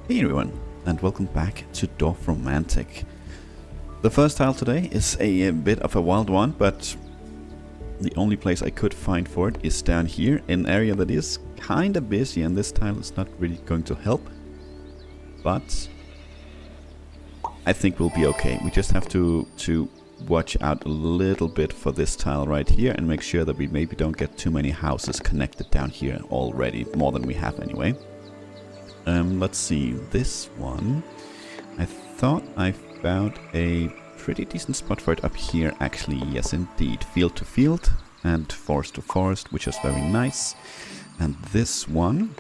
Hey everyone, and welcome back to Dorfromantik. The first tile today is a bit of a wild one, but the only place I could find for it is down here, in an area that is kinda busy, and this tile is not really going to help. But I think we'll be okay. We just have to watch out a little bit for this tile right here and make sure that we maybe don't get too many houses connected down here already, more than we have anyway. Let's see, this one, I thought I found a pretty decent spot for it up here actually. Yes indeed, field to field and forest to forest, which is very nice. And this one,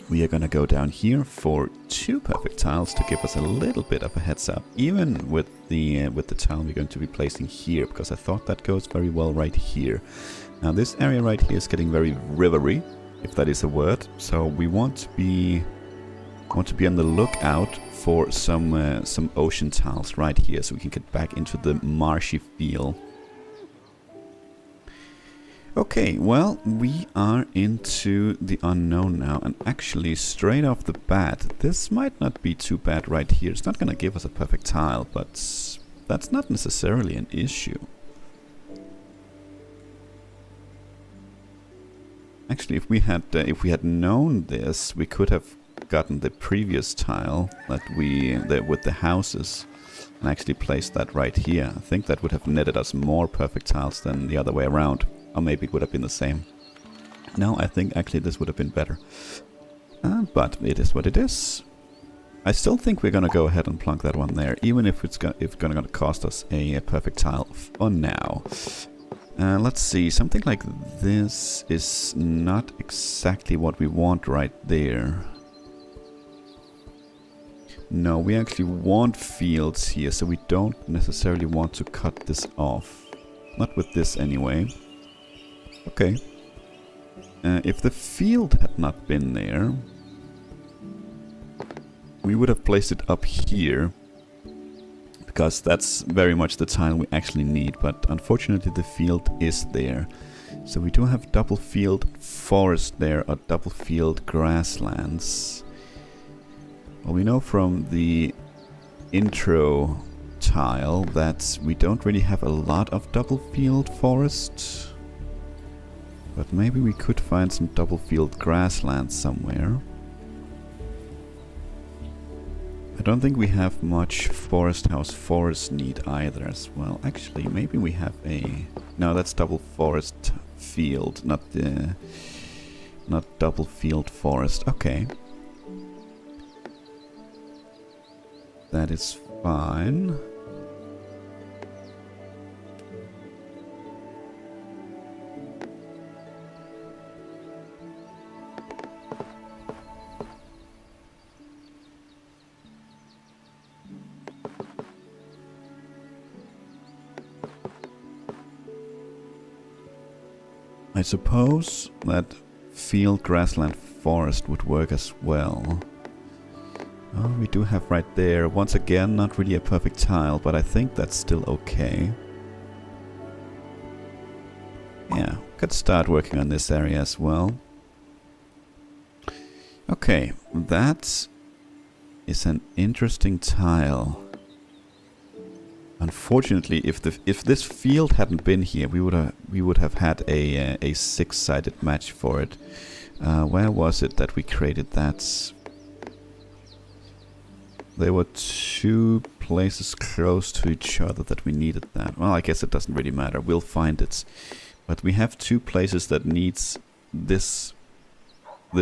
we are gonna go down here for 2 perfect tiles to give us a little bit of a heads up, even with the tile we're going to be placing here, because I thought that goes very well right here. Now this area right here is getting very rivery, if that is a word, so we want to be on the lookout for some ocean tiles right here, so we can get back into the marshy feel. Okay, well, we are into the unknown now, and actually straight off the bat, this might not be too bad right here. It's not gonna give us a perfect tile, but that's not necessarily an issue. Actually, if we had known this, we could have gotten the previous tile that with the houses and actually placed that right here. I think that would have netted us more perfect tiles than the other way around, or maybe it would have been the same. No, I think actually this would have been better. But it is what it is. I still think we're gonna go ahead and plunk that one there, even if it's gonna cost us a perfect tile for now. Let's see, something like this is not exactly what we want right there. No, we actually want fields here, so we don't necessarily want to cut this off. Not with this anyway. Okay. If the field had not been there, we would have placed it up here, because that's very much the tile we actually need, but unfortunately the field is there. So we do have double field forest there, or double field grasslands. Well, we know from the intro tile that we don't really have a lot of double field forest, but maybe we could find some double field grasslands somewhere. I don't think we have much forest house forest need either as well. Actually, maybe we have a... No, that's double forest field, not double field forest. Okay. That is fine. I suppose that field grassland forest would work as well. Oh, we do have right there, once again, not really a perfect tile, but I think that's still okay. Yeah, could start working on this area as well. Okay, that is an interesting tile. Unfortunately, if this field hadn't been here, we would have had a 6-sided match for it. Where was it that we created that? There were 2 places close to each other that we needed that. Well, I guess it doesn't really matter. We'll find it. But we have 2 places that needs this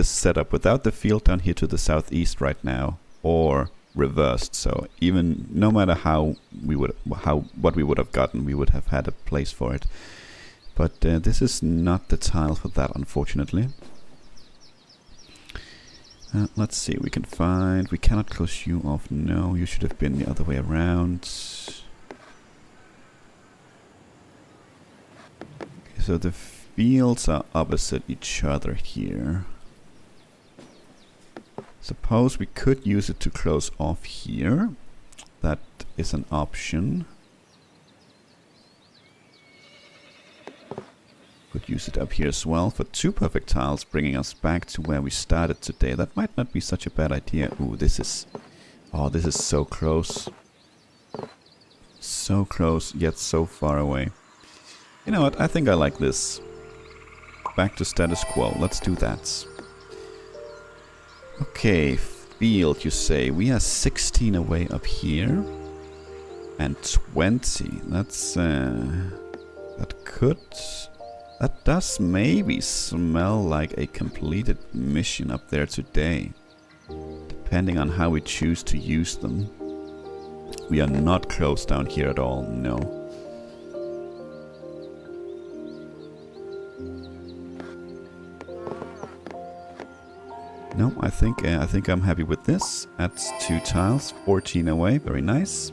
setup without the field down here to the southeast right now, or reversed. So even no matter what we would have gotten, we would have had a place for it. But this is not the tile for that, unfortunately. Let's see, we cannot close you off. No, you should have been the other way around. Okay, so the fields are opposite each other here. Suppose we could use it to close off here. That is an option. could use it up here as well for 2 perfect tiles, bringing us back to where we started today. That might not be such a bad idea. Ooh, this is... Oh, this is so close. So close, yet so far away. You know what? I think I like this. Back to status quo. Let's do that. Okay, field, you say. We are 16 away up here. And 20. That's... That does maybe smell like a completed mission up there today. Depending on how we choose to use them. We are not close down here at all, no. No, I think I'm happy with this. That's 2 tiles, 14 away, very nice.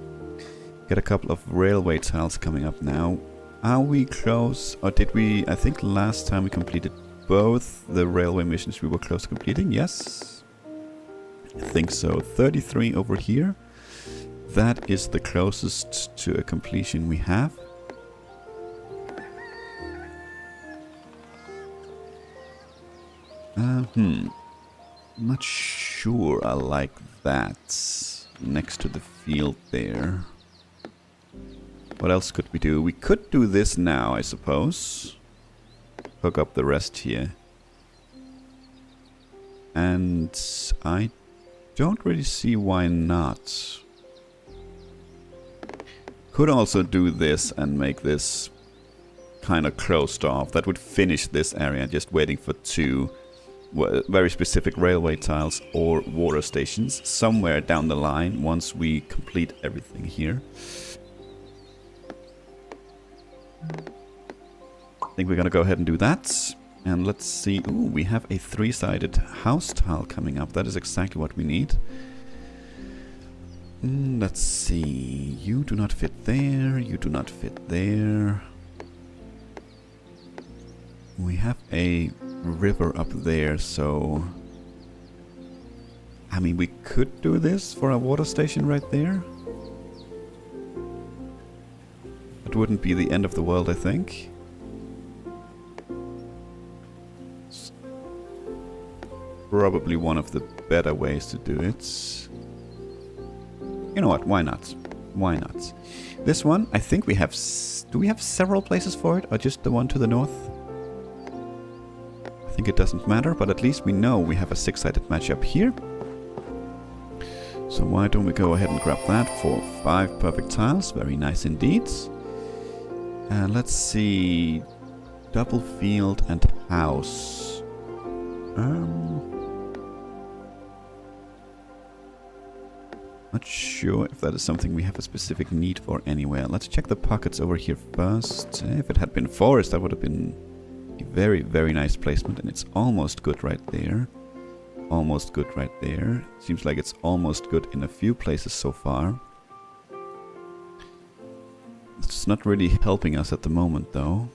Get a couple of railway tiles coming up now. Are we close? Or did we... I think last time we completed both the railway missions we were close to completing. Yes. I think so. 33 over here. That is the closest to a completion we have. Not sure I like that. Next to the field there. What else could we do? We could do this now, I suppose. Hook up the rest here. And I don't really see why not. Could also do this and make this kind of closed off. That would finish this area, just waiting for 2 very specific railway tiles or water stations somewhere down the line once we complete everything here. I think we're gonna go ahead and do that. And let's see. Ooh, we have a 3-sided house tile coming up. That is exactly what we need. Let's see. You do not fit there. You do not fit there. We have a river up there, so... I mean, we could do this for a water station right there. It wouldn't be the end of the world, I think. It's probably one of the better ways to do it. You know what? Why not? Why not? This one, I think we have... Do we have several places for it? Or just the one to the north? I think it doesn't matter, but at least we know we have a 6-sided matchup here. So why don't we go ahead and grab that for 5 perfect tiles. Very nice indeed. And let's see... Double field and house. Not sure if that is something we have a specific need for anywhere. Let's check the pockets over here first. If it had been forest, that would have been a very, very nice placement. And it's almost good right there. Almost good right there. Seems like it's almost good in a few places so far. It's not really helping us at the moment, though.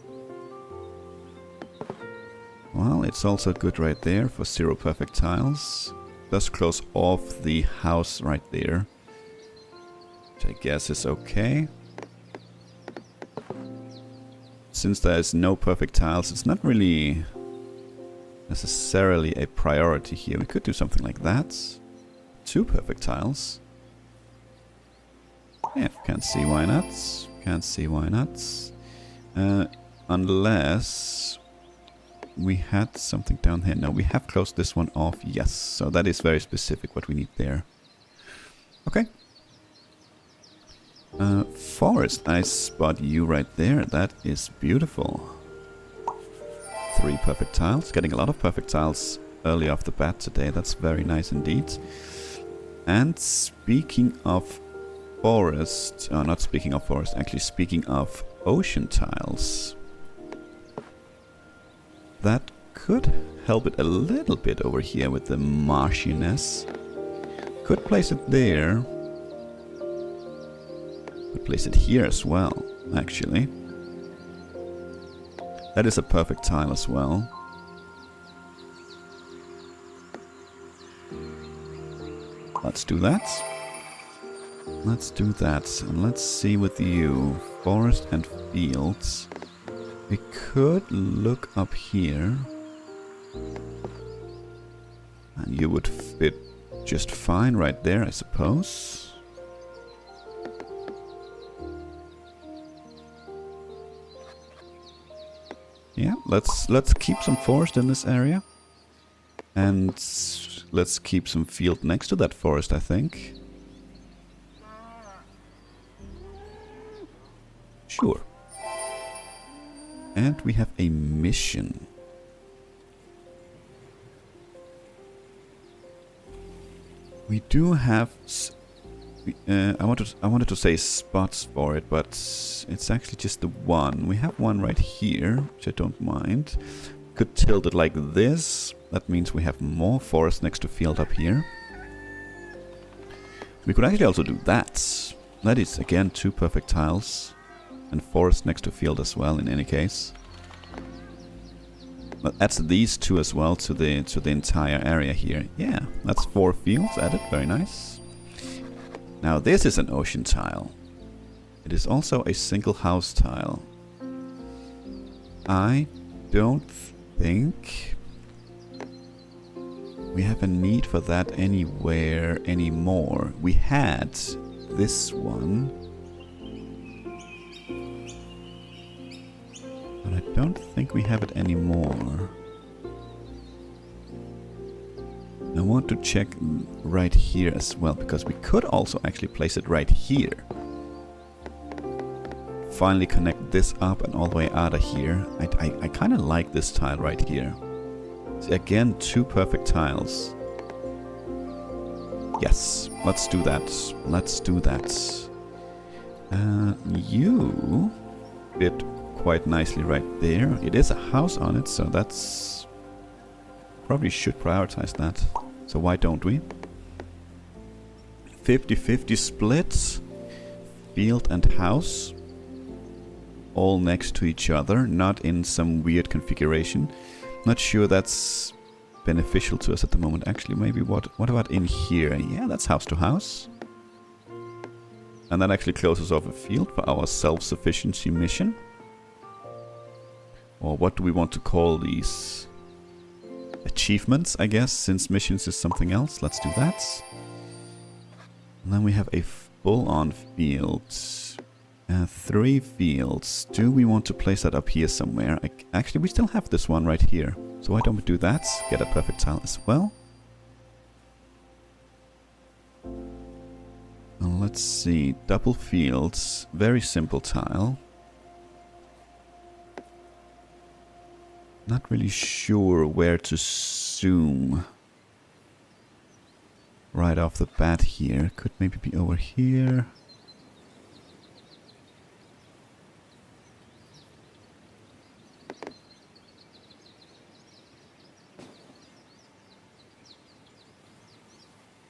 Well, it's also good right there for 0 perfect tiles. Does close off the house right there, which I guess is okay. Since there's no perfect tiles, it's not really necessarily a priority here. We could do something like that. 2 perfect tiles. Yeah, can't see why not. Can't see why not. Unless we had something down here. No, we have closed this one off. Yes, so that is very specific what we need there. Okay. Forest, I spot you right there. That is beautiful. 3 perfect tiles. Getting a lot of perfect tiles early off the bat today. That's very nice indeed. And speaking of forest, not speaking of forest, actually speaking of ocean tiles. That could help it a little bit over here with the marshiness. Could place it there. Could place it here as well, actually. That is a perfect tile as well. Let's do that. Let's do that. And let's see with you. Forest and fields. We could look up here. And you would fit just fine right there, I suppose. Yeah, let's keep some forest in this area. And let's keep some field next to that forest, I think. Sure. And we have a mission. We do have... I wanted to say spots for it, but it's actually just the one. We have one right here, which I don't mind. Could tilt it like this. That means we have more forest next to field up here. We could actually also do that. That is again 2 perfect tiles. And forest next to field as well in any case. That adds these 2 as well to the entire area here. Yeah, that's 4 fields added, very nice. Now this is an ocean tile. It is also a single house tile. I don't think we have a need for that anywhere anymore. We had this one. But I don't think we have it anymore. I want to check right here as well, because we could also actually place it right here. Finally connect this up and all the way out of here. I kind of like this tile right here. It's again 2 perfect tiles. Yes, let's do that. Let's do that. You fit quite nicely right there. It is a house on it, so that's... Probably should prioritize that. So why don't we? 50-50 split. Field and house. All next to each other, not in some weird configuration. Not sure that's beneficial to us at the moment. Actually, maybe what about in here? Yeah, that's house to house. And that actually closes off a field for our self-sufficiency mission. Or what do we want to call these? Achievements, I guess, since missions is something else. Let's do that. And then we have a full-on field. 3 fields. Do we want to place that up here somewhere? Actually, we still have this one right here. So why don't we do that? Get a perfect tile as well. Well, let's see. Double fields. Very simple tile. Not really sure where to zoom. Right off the bat here. Could maybe be over here.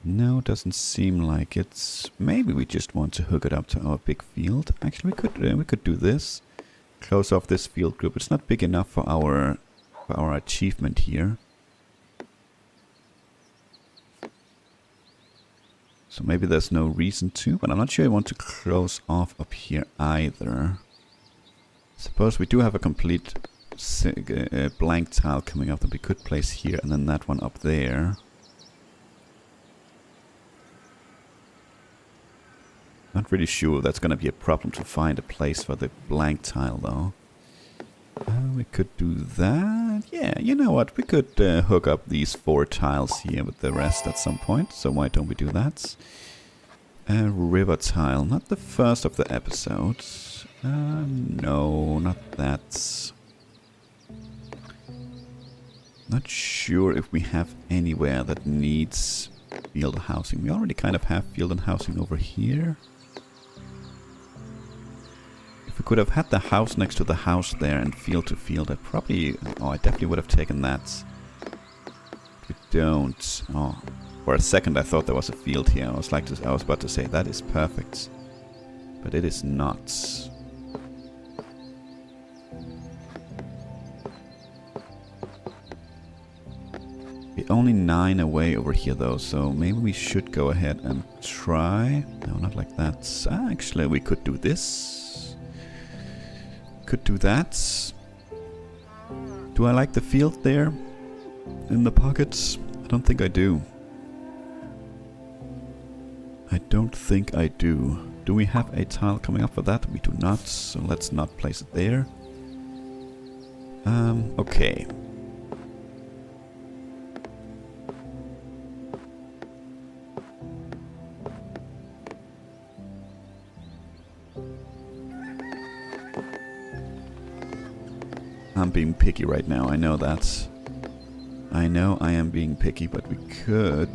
No, doesn't seem like it. Maybe we just want to hook it up to our big field. Actually, we could do this. Close off this field group. It's not big enough for our achievement here. So maybe there's no reason to, but I'm not sure I want to close off up here either. Suppose we do have a complete blank tile coming up that we could place here, and then that one up there. Not really sure that's going to be a problem to find a place for the blank tile though. We could do that. Yeah, you know what? We could hook up these 4 tiles here with the rest at some point. So why don't we do that? A river tile. Not the first of the episodes. No, not that. Not sure if we have anywhere that needs field housing. We already kind of have field and housing over here. If we could have had the house next to the house there and field to field, I definitely would have taken that. We don't. Oh, for a second I thought there was a field here. I was about to say that is perfect, but it is not. We're only 9 away over here though, so maybe we should go ahead and try. No, not like that. Actually, we could do this. Could do that. Do I like the field there in the pockets? I don't think I do. I don't think I do. Do we have a tile coming up for that? We do not, so let's not place it there. Okay. I'm being picky right now, I know that. I know I am being picky, but we could...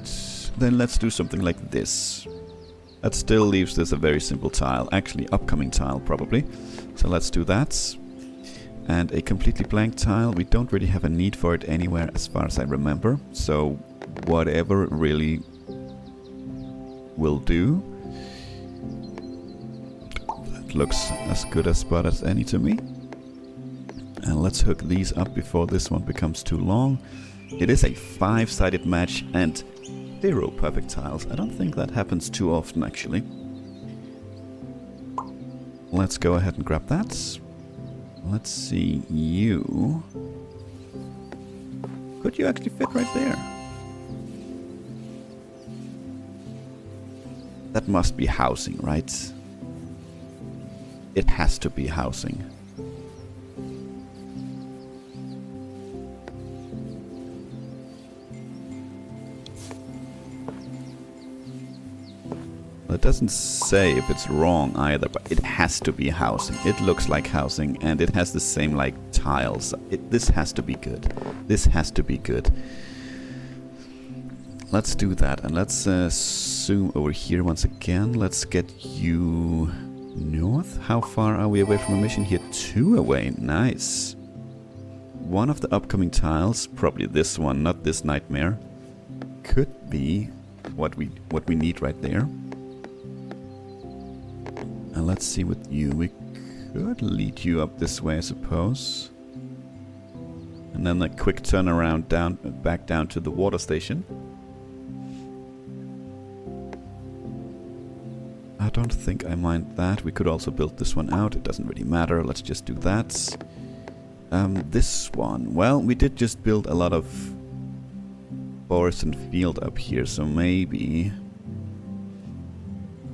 Then let's do something like this. That still leaves this a very simple tile. Actually, upcoming tile, probably. So let's do that. And a completely blank tile. We don't really have a need for it anywhere as far as I remember. So whatever really will do. That looks as good a spot as any to me. And let's hook these up before this one becomes too long. It is a 5-sided match and 0 perfect tiles. I don't think that happens too often, actually. Let's go ahead and grab that. Let's see, you... Could you actually fit right there? That must be housing, right? It has to be housing. It doesn't say if it's wrong either, but it has to be housing. It looks like housing, and it has the same like tiles. This has to be good. This has to be good. Let's do that, and let's zoom over here once again. Let's get you north. How far are we away from a mission here? 2 away. Nice. One of the upcoming tiles, probably this one, not this nightmare, could be what we need right there. And let's see with you. We could lead you up this way, I suppose. And then a quick turnaround back down to the water station. I don't think I mind that. We could also build this one out. It doesn't really matter. Let's just do that. This one. Well, we did just build a lot of forest and field up here, so maybe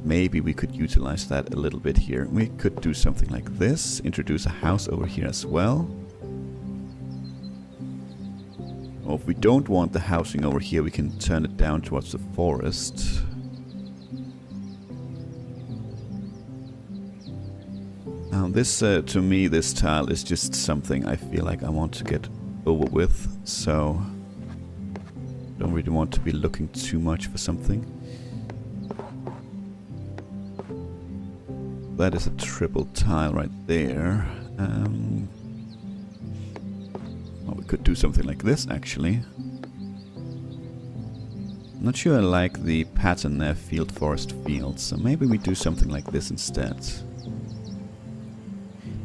we could utilize that a little bit here. We could do something like this. Introduce a house over here as well. Or if we don't want the housing over here, we can turn it down towards the forest. Now this, to me, this tile is just something I feel like I want to get over with. So, don't really want to be looking too much for something. That is a triple tile right there. Well, we could do something like this, actually. I'm not sure I like the pattern there, field, forest, field. So maybe we do something like this instead.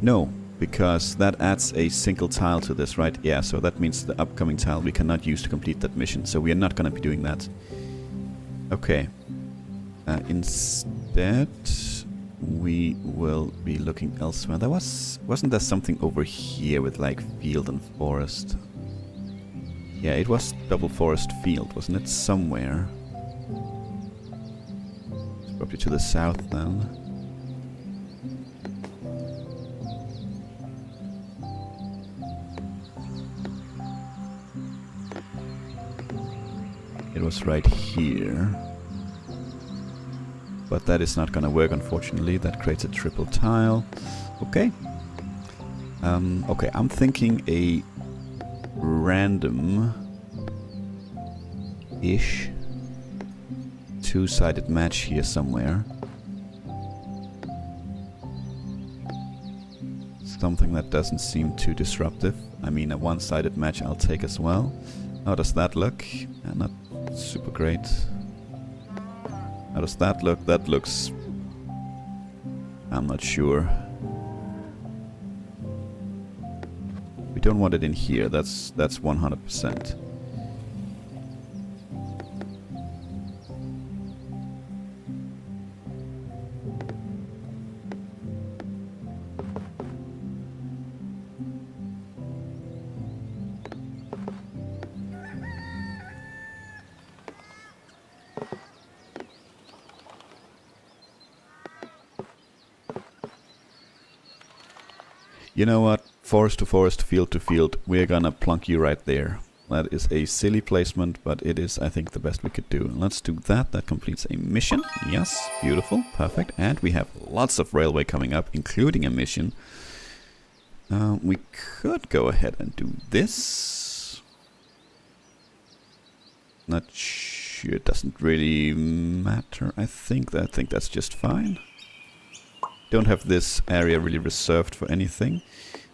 No, because that adds a single tile to this, right? Yeah, so that means the upcoming tile we cannot use to complete that mission. So we are not going to be doing that. Okay. Instead... we will be looking elsewhere. There wasn't there something over here with like field and forest? Yeah, it was double forest field, wasn't it? Somewhere. It's probably to the south then. It was right here. But that is not gonna work, unfortunately. That creates a triple tile. Okay. Okay, I'm thinking a random-ish 2-sided match here somewhere. Something that doesn't seem too disruptive. I mean, a 1-sided match I'll take as well. How does that look? Not super great. How does that look? That looks... I'm not sure. We don't want it in here. That's 100%. You know what? Forest to forest, field to field. We're gonna plunk you right there. That is a silly placement, but it is, I think, the best we could do. Let's do that. That completes a mission. Yes, beautiful, perfect. And we have lots of railway coming up, including a mission. We could go ahead and do this. Not sure, it doesn't really matter. I think that's just fine. Don't have this area really reserved for anything.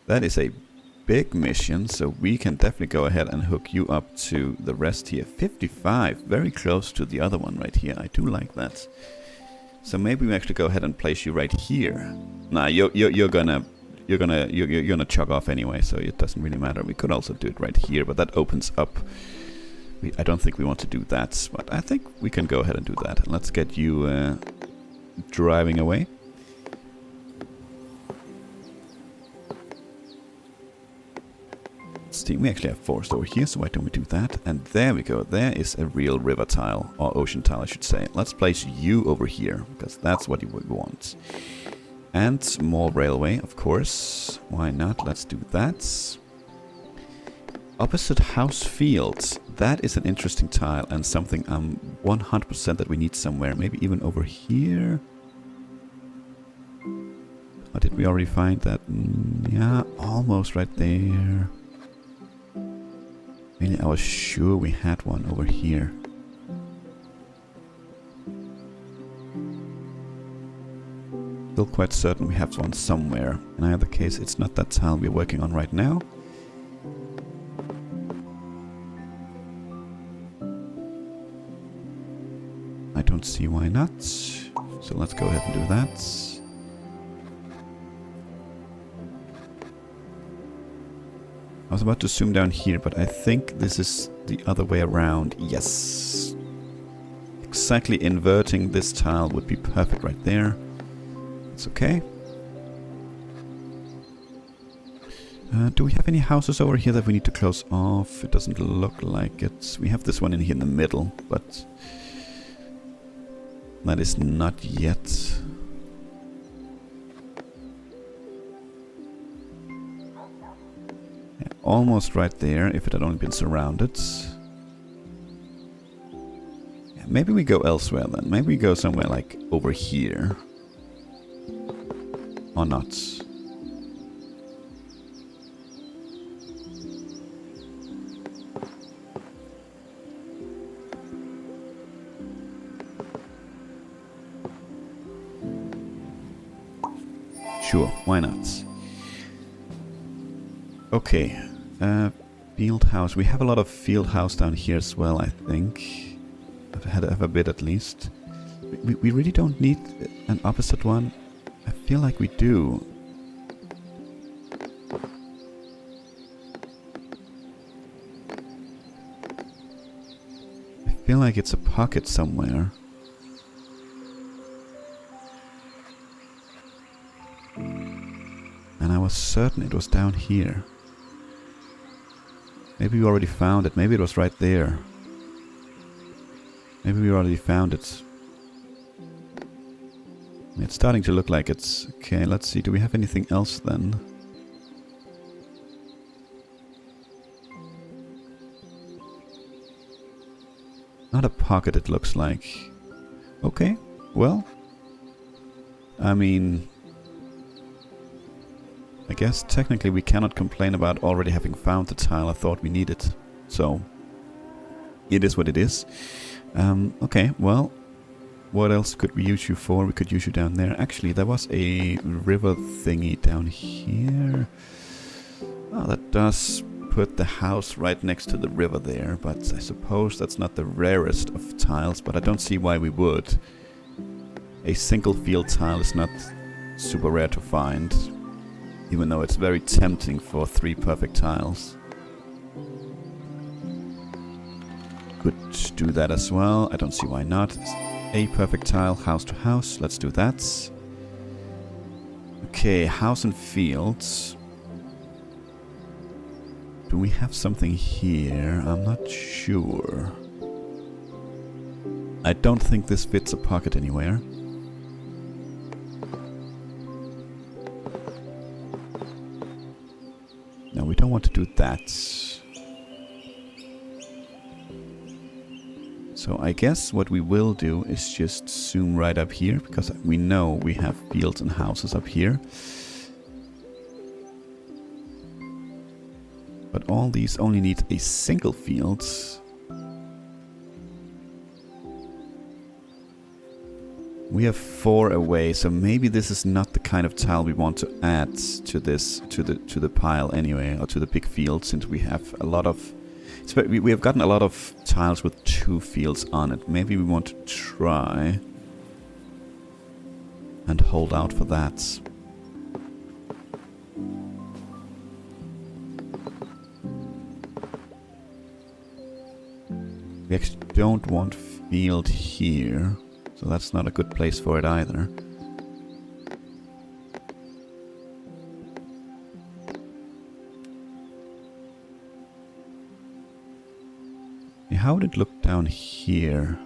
That is a big mission, so we can definitely go ahead and hook you up to the rest here. 55, very close to the other one right here. I do like that. So maybe we actually go ahead and place you right here. Nah, you're gonna chug off anyway, so it doesn't really matter. We could also do it right here, but that opens up. I don't think we want to do that, but I think we can go ahead and do that. Let's get you driving away. We actually have forest over here, so why don't we do that? And there we go. There is a real river tile, or ocean tile, I should say. Let's place you over here, because that's what you would want. And more railway, of course. Why not? Let's do that. Opposite house fields. That is an interesting tile, and something I'm 100% that we need somewhere. Maybe even over here. Or did we already find that? Yeah, almost right there. Really, I was sure we had one over here. Still quite certain we have one somewhere. In either case, it's not that tile we're working on right now. I don't see why not. So let's go ahead and do that. I was about to zoom down here, but I think this is the other way around. Yes. Exactly inverting this tile would be perfect right there. It's okay. Do we have any houses over here that we need to close off? It doesn't look like it. We have this one in here in the middle, but that is not yet. Almost right there, if it had only been surrounded. Yeah, maybe we go elsewhere then. Maybe we go somewhere like over here. Or not. Sure, why not? Okay. Field house. We have a lot of field house down here as well, I think. I've had a bit at least. We really don't need an opposite one. I feel like we do. I feel like it's a pocket somewhere. And I was certain it was down here. Maybe we already found it. Maybe it was right there. Maybe we already found it. It's starting to look like it's... Okay, let's see. Do we have anything else then? Not a pocket, it looks like. Okay, well. I mean... I guess technically we cannot complain about already having found the tile I thought we needed. So, it is what it is. Okay, well, what else could we use you for? We could use you down there. Actually, there was a river thingy down here. Oh, that does put the house right next to the river there, but I suppose that's not the rarest of tiles, but I don't see why we would. A single field tile is not super rare to find. Even though it's very tempting for 3 perfect tiles. Could do that as well. I don't see why not. A perfect tile, house to house. Let's do that. Okay, house and fields. Do we have something here? I'm not sure. I don't think this fits a pocket anywhere. want to do that. So I guess what we will do is just zoom right up here, because we know we have fields and houses up here. But all these only need a single field. We have 4 away, so maybe this is not the kind of tile we want to add to this, to the pile anyway, or to the big field, since we have a lot of... We have gotten a lot of tiles with 2 fields on it. Maybe we want to try and hold out for that. We actually don't want field here, so that's not a good place for it either. How would it look down here?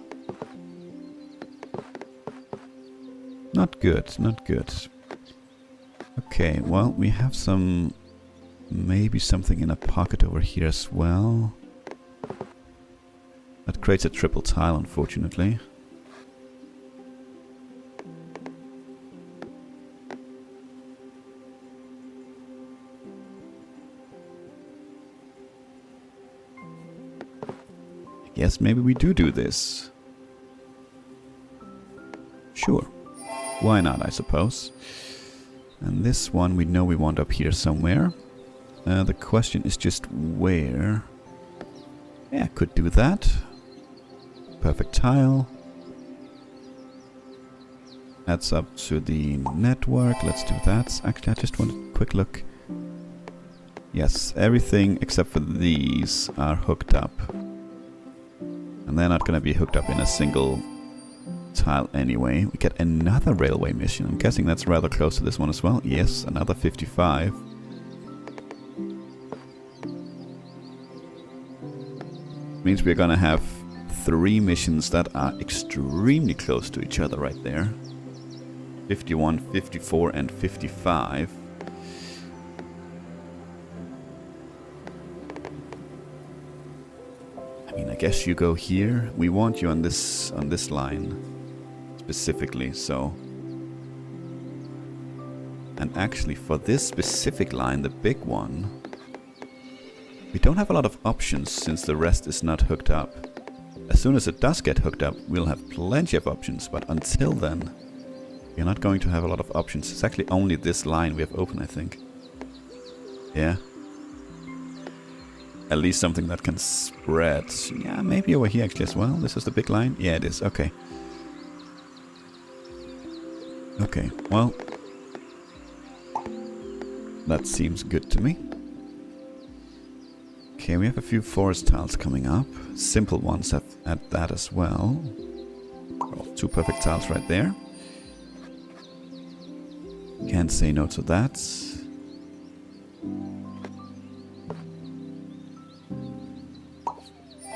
Not good, not good. Okay, well, we have some... maybe something in a pocket over here as well. That creates a triple tile, unfortunately. Yes, maybe we do this. Sure. Why not, I suppose. And this one we know we want up here somewhere. The question is just where. Yeah, could do that. Perfect tile. Adds up to the network. Let's do that. Actually, I just want a quick look. Yes, everything except for these are hooked up. And they're not going to be hooked up in a single tile anyway. We get another railway mission. I'm guessing that's rather close to this one as well. Yes, another 55. Means we're going to have 3 missions that are extremely close to each other right there. 51, 54, and 55. I guess you go here. We want you on this line specifically, so. And actually for this specific line, the big one, we don't have a lot of options since the rest is not hooked up. As soon as it does get hooked up, we'll have plenty of options, but until then, we're not going to have a lot of options. It's actually only this line we have open, I think. Yeah. At least something that can spread. Yeah, maybe over here actually as well. This is the big line. Yeah, it is. Okay. Okay, well. That seems good to me. Okay, we have a few forest tiles coming up. Simple ones at that as well. Well, 2 perfect tiles right there. Can't say no to that.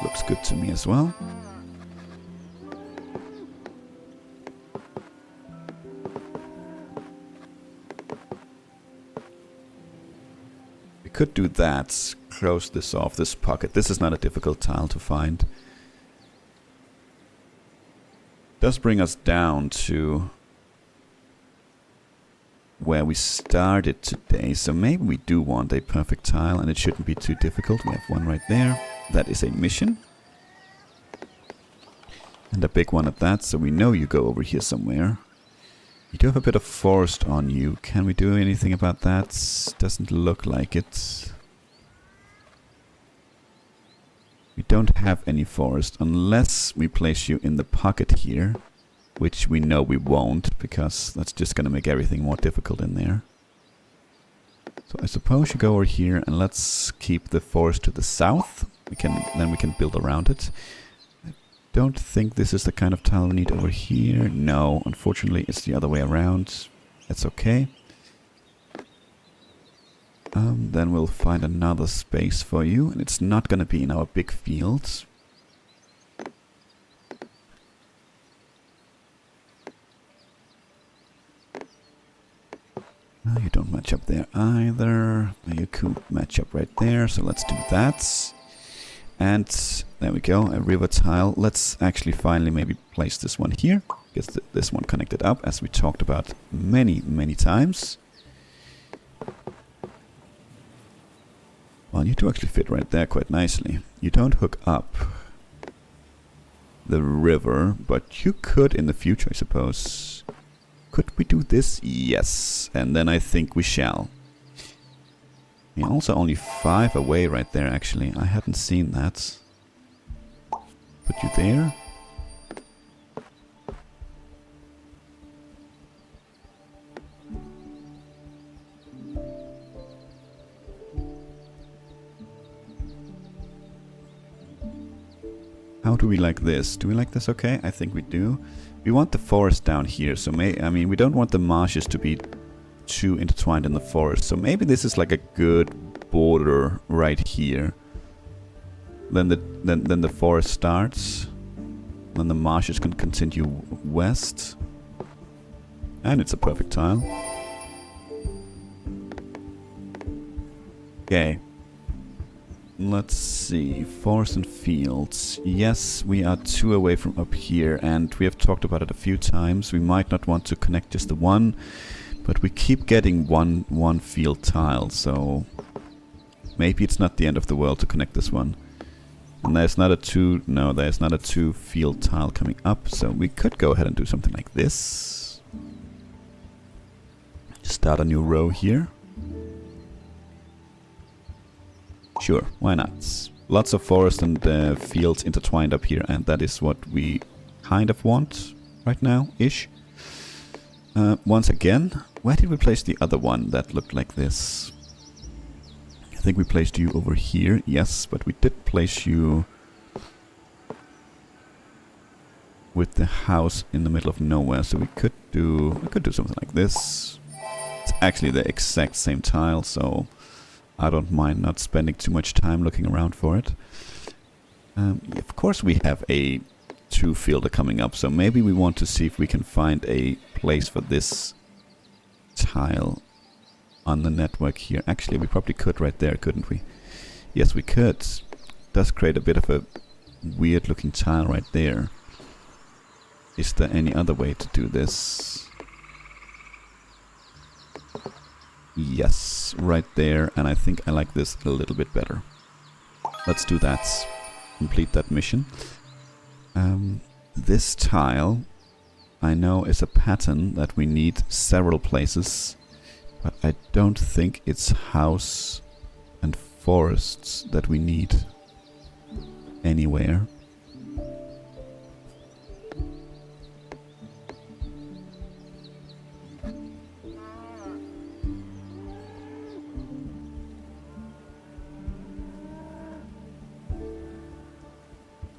Looks good to me as well. We could do that. Close this off, this pocket. This is not a difficult tile to find. Does bring us down to where we started today. So maybe we do want a perfect tile and it shouldn't be too difficult. We have one right there. That is a mission. And a big one at that, so we know you go over here somewhere. You do have a bit of forest on you. Can we do anything about that? Doesn't look like it. We don't have any forest unless we place you in the pocket here. Which we know we won't, because that's just going to make everything more difficult in there. So I suppose you go over here and let's keep the forest to the south. Then we can build around it. I don't think this is the kind of tile we need over here. No, unfortunately it's the other way around. That's okay. Then we'll find another space for you, and it's not going to be in our big fields. You don't match up there either. You could match up right there, so let's do that. And there we go, a river tile. Let's actually finally maybe place this one here. Get this one connected up, as we talked about many times. Well, you do actually fit right there quite nicely. You don't hook up the river, but you could in the future, I suppose. Could we do this? Yes. And then I think we shall. We're also only 5 away right there, actually. I hadn't seen that. Put you there. How do we like this? Do we like this okay? I think we do. We want the forest down here, so I mean, we don't want the marshes to be too intertwined in the forest. So maybe this is like a good border right here. Then the forest starts. Then the marshes can continue west. And it's a perfect tile. Okay. Let's see, forest and fields. Yes, we are 2 away from up here, and we have talked about it a few times. We might not want to connect just the one, but we keep getting one field tile, so maybe it's not the end of the world to connect this one. And there's not a there's not a 2 field tile coming up, so we could go ahead and do something like this. Start a new row here. Sure, why not? Lots of forest and fields intertwined up here, and that is what we kind of want right now-ish. Once again, where did we place the other one that looked like this? I think we placed you over here, yes, but we did place you with the house in the middle of nowhere, so we could do something like this. It's actually the exact same tile, so I don't mind not spending too much time looking around for it. Of course we have a 2 fielder coming up, so maybe we want to see if we can find a place for this tile on the network here. Actually, we probably could right there, couldn't we? Yes, we could. Does create a bit of a weird looking tile right there. Is there any other way to do this? Yes, right there, and I think I like this a little bit better. Let's do that. Complete that mission. This tile, I know, is a pattern that we need several places, but I don't think it's house and forests that we need anywhere.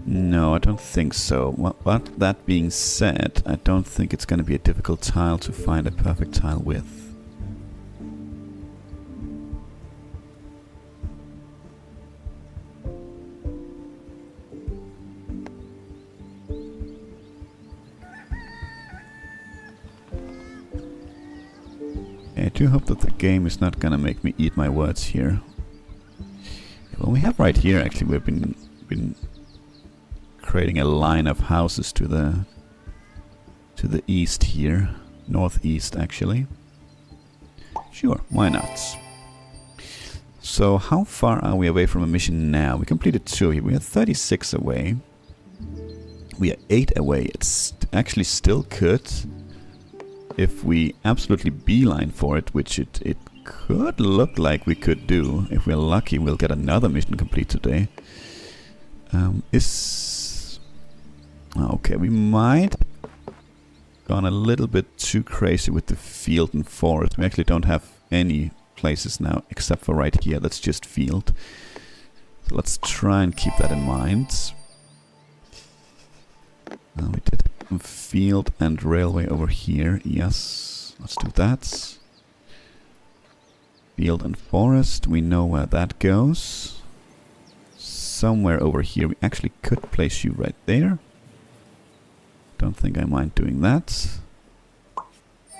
No, I don't think so. But that being said, I don't think it's going to be a difficult tile to find a perfect tile with. I do hope that the game is not going to make me eat my words here. Well, we have right here, actually, we've been creating a line of houses to the east here, northeast actually. Sure, why not? So how far are we away from a mission now? We completed 2 here. We are 36 away. We are 8 away. It's actually still could, if we absolutely beeline for it, which it could look like we could do. If we're lucky, we'll get another mission complete today. Okay, we might gone a little bit too crazy with the field and forest. We actually don't have any places now except for right here. That's just field. So let's try and keep that in mind. We did field and railway over here. Yes, let's do that. Field and forest. We know where that goes. Somewhere over here. We actually could place you right there. Don't think I mind doing that.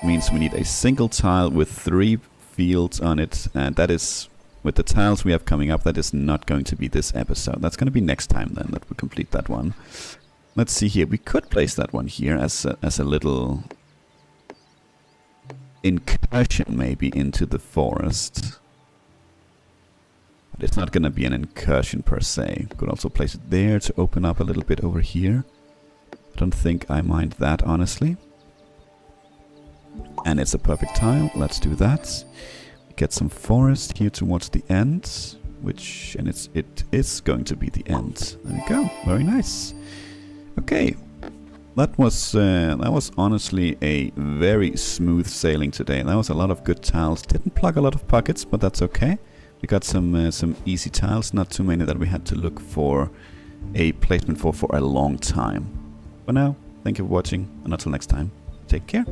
means we need a single tile with 3 fields on it, and that is, with the tiles we have coming up, that is not going to be this episode. That's going to be next time then that we complete that one. Let's see here. We could place that one here as a little incursion maybe into the forest. But it's not going to be an incursion per se. Could also place it there to open up a little bit over here. I don't think I mind that, honestly. And it's a perfect tile. Let's do that. Get some forest here towards the end, and it is going to be the end. There we go. Very nice. Okay, that was honestly a very smooth sailing today. That was a lot of good tiles. Didn't plug a lot of pockets, but that's okay. We got some easy tiles, not too many that we had to look for a placement for a long time. For now, thank you for watching, and until next time, take care.